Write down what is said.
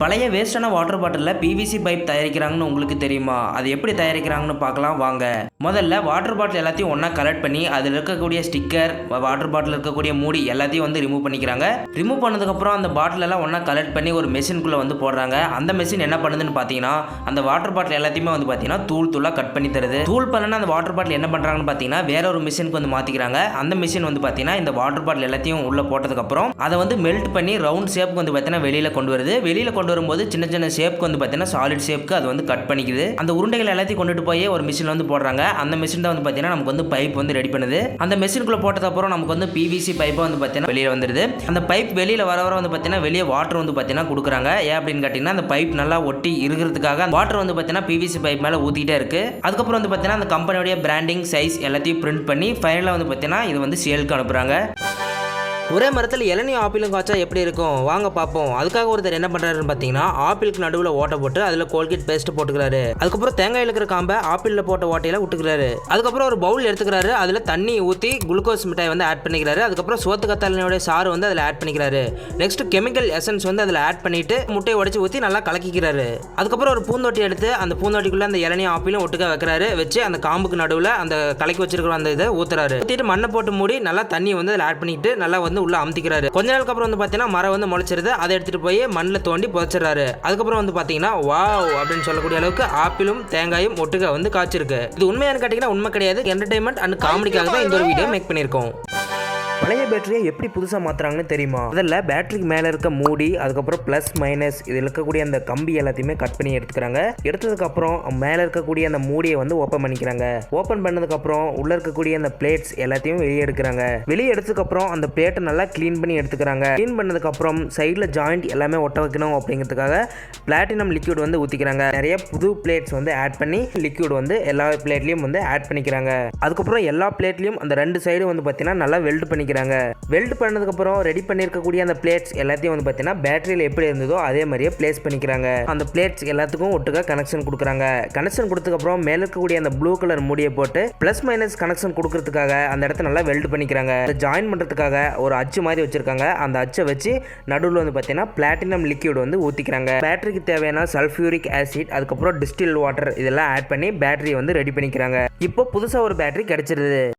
பழைய வேஸ்டான வாட்டர் பாட்டிலில் PVC pipe தயாரிக்கிறாங்கன்னு உங்களுக்கு தெரியுமா? அது எப்படி தயாரிக்கிறாங்கன்னு பார்க்கலாம் வாங்க. முதல்ல வாட்டர் பாட்டில் எல்லாத்தையும் ஒன்றா கலெக்ட் பண்ணி அதில் இருக்கக்கூடிய ஸ்டிக்கர், வாட்டர் பாட்டில் இருக்கக்கூடிய மூடி எல்லாத்தையும் வந்து ரிமூவ் பண்ணிக்கிறாங்க. ரிமூவ் பண்ணதுக்கப்புறம் அந்த பாட்டில் எல்லாம் ஒன்றா கலெக்ட் பண்ணி ஒரு மெஷின்குள்ளே வந்து போடுறாங்க. அந்த மெஷின் என்ன பண்ணுதுன்னு பார்த்தீங்கன்னா அந்த வாட்டர் பாட்டில் எல்லாத்தையுமே வந்து பார்த்தீங்கன்னா தூளாக கட் பண்ணி தருது. தூள் பண்ணனா அந்த வாட்டர் பாட்டில் என்ன பண்ணுறாங்கன்னு பார்த்தீங்கன்னா வேற ஒரு மிஷினுக்கு வந்து மாற்றிக்கிறாங்க. அந்த மிஷின் வந்து பார்த்தீங்கன்னா இந்த வாட்டர் பாட்டில் எல்லாத்தையும் உள்ளே போட்டதுக்கப்புறம் அதை வந்து மெல்ட் பண்ணி ரவுண்ட் ஷேப்புக்கு வந்து பார்த்தீங்கன்னா வெளியில் கொண்டு வருது. வெளியில் கொண்டு வரும்போது சின்ன சின்ன ஷேப்க்கு வந்து பார்த்தீங்கன்னா சாலிட் ஷேப்க்கு அது வந்து கட் பண்ணிக்குது. அந்த உருண்டைகள் எல்லாத்தையும் கொண்டுட்டு போய் ஒரு மிஷினில் வந்து போடுறாங்க. அந்த மிஷின் தான் வந்து பார்த்தீங்கன்னா நமக்கு வந்து பைப் வந்து ரெடி பண்ணுது. அந்த மிஷினுக்குள்ள போட்டதுக்கப்புறம் நமக்கு வந்து பிவிசி பைப்பை வந்து பார்த்தீங்கன்னா வெளியே வந்துடுது. அந்த பைப் வெளியில் வர வந்து பார்த்தீங்கன்னா வெளியே வாட்டர் வந்து பார்த்தீங்கன்னா கொடுக்குறாங்க. ஏன் அப்படின்னு கேட்டிங்கன்னா அந்த பைப் நல்லா ஒட்டி இருக்கிறதுக்காக வாட்டர் வந்து பார்த்தீங்கன்னா பிவிசி பைப் மேலே ஊற்றிக்கிட்டே இருக்கு. அதுக்கப்புறம் வந்து பார்த்தீங்கன்னா அந்த கம்பெனியோடைய பிராண்டிங், சைஸ் எல்லாத்தையும் பிரிண்ட் பண்ணி ஃபைனலாக வந்து பார்த்தீங்கன்னா இது வந்து சேலுக்கு அனுப்புகிறாங்க. ஒரே மரத்தில் இளநீயும் ஆப்பிளும் காய்ச்சா எப்படி இருக்கும் வாங்க பார்ப்போம். அதுக்காக ஒருத்தர் என்ன பண்ணுறாருன்னு பார்த்தீங்கன்னா ஆப்பிளுக்கு நடுவில் ஓட்டை போட்டு அதில் கோல்கேட் பேஸ்ட் போட்டுக்கிறாரு. அதுக்கப்புறம் தேங்காயில் இருக்கிற காம்பை ஆப்பிளில் போட்ட ஓட்டையில் விட்டுக்கிறாரு. அதுக்கப்புறம் ஒரு பவுல் எடுத்துக்கிறாரு. அதில் தண்ணி ஊற்றி குளுக்கோஸ் மிட்டாய் வந்து ஆட் பண்ணிக்கிறாரு. அதுக்கப்புறம் சோத்து கத்தாலினுடைய சாறு வந்து அதில் ஆட் பண்ணிக்கிறாரு. நெக்ஸ்ட் கெமிக்கல் எசன்ஸ் வந்து அதில் ஆட் பண்ணிட்டு முட்டையை உடச்சி ஊற்றி நல்லா கலக்கிக்கிறாரு. அதுக்கப்புறம் ஒரு பூந்தொட்டி எடுத்து அந்த பூந்தொட்டிக்குள்ளே அந்த இளநியும் ஆப்பிளும் ஒட்டுக்க வைக்கிறாரு. வச்சு அந்த காம்புக்கு நடுவில் அந்த கலக்கி வச்சிருக்கிற அந்த இதை ஊற்றுறாரு. ஊற்றிட்டு மண்ணை போட்டு மூடி நல்லா தண்ணி வந்து அதில் ஆட் பண்ணிட்டு நல்லா வந்து உள்ள அமுத்திக்கிறாரு. கொஞ்ச நாளுக்கு அப்புறம் வந்து பார்த்தீங்கன்னா மரம் வந்து முளைச்சிருது. அதை எடுத்துட்டு போய் மண்ணில் தோண்டி புதைச்சிடறாரு. அதுக்கப்புறம் வந்து பார்த்தீங்கன்னா வாவ் அப்படின்னு சொல்லக்கூடிய அளவுக்கு ஆப்பிளும் தேங்காயும் ஒட்டுக்க வந்து காய்ச்சிருக்கு. இது உண்மையானு கேட்டீங்கன்னா உண்மை கிடையாது. என்டர்டைன்மெண்ட் அண்ட் காமெடிக்காக தான் இந்த ஒரு வீடியோ மேக் பண்ணியிருக்கோம். பழைய பேட்டரியை எப்படி புதுசாக மாற்றுறாங்கன்னு தெரியுமா? அதில் பேட்டரிக்கு மேலே இருக்க மூடி, அதுக்கப்புறம் ப்ளஸ் மைனஸ் இதில் இருக்கக்கூடிய அந்த கம்பி எல்லாத்தையுமே கட் பண்ணி எடுத்துக்கிறாங்க. எடுத்ததுக்கப்புறம் மேலே இருக்கக்கூடிய அந்த மூடியை வந்து ஓப்பன் பண்ணிக்கிறாங்க. ஓப்பன் பண்ணதுக்கப்புறம் உள்ளே இருக்கக்கூடிய அந்த பிளேட்ஸ் எல்லாத்தையும் வெளியே எடுக்கிறாங்க. வெளியே எடுத்ததுக்கப்புறம் அந்த பிளேட்டை நல்லா க்ளீன் பண்ணி எடுத்துக்கிறாங்க. க்ளீன் பண்ணதுக்கப்புறம் சைடில் ஜாயிண்ட் எல்லாமே ஒட்ட வைக்கணும் அப்படிங்கிறதுக்காக பிளாட்டினம் லிக்யூட் வந்து ஊற்றிக்கிறாங்க. நிறைய புது பிளேட்ஸ் வந்து ஆட் பண்ணி லிக்யூட் வந்து எல்லா பிளேட்லையும் வந்து ஆட் பண்ணிக்கிறாங்க. அதுக்கப்புறம் எல்லா பிளேட்லையும் அந்த ரெண்டு சைடும் வந்து பார்த்தீங்கன்னா நல்லா வெல்ட் பண்ணிக்கிறாங்க. வெல்ட் பண்ணதுக்கு அப்புறம் ரெடி பண்ணிருக்கக்கூடிய அந்த பிளேட்ஸ் எல்லாத்தையும் வந்து பார்த்தீங்கன்னா பேட்டரியில் எப்படி இருந்ததோ அதே மாதிரியே பிளேஸ் பண்ணிக்கிறாங்க. அந்த பிளேட்ஸ் எல்லாத்துக்கும் ஒட்டுக்கா கனெக்ஷன் கொடுக்குறாங்க. கனெக்ஷன் கொடுத்ததுக்கப்புறம் மேலே இருக்கக்கூடிய அந்த ப்ளூ கலர் மூடியை போட்டு ப்ளஸ் மைனஸ் கனெக்ஷன் கொடுக்கறதுக்காக அந்த இடத்த நல்லா வெல்ட் பண்ணிக்கிறாங்க. ஜாயின் பண்ணுறதுக்காக ஒரு அச்சு மாதிரி வச்சிருக்காங்க. அந்த அச்சை வச்சு நடுவில் வந்து பார்த்தீங்கன்னா பிளாட்டினம் லிக்யூட் வந்து ஊற்றிக்கிறாங்க. பேட்டரிக்கு தேவையான சல்ஃபியூரிக் ஆசிட், அதுக்கப்புறம் டிஸ்டில் வாட்டர் இதெல்லாம் ஆட் பண்ணி பேட்டரியை வந்து ரெடி பண்ணிக்கிறாங்க. இப்போ புதுசாக ஒரு பேட்டரி கிடைச்சிருது.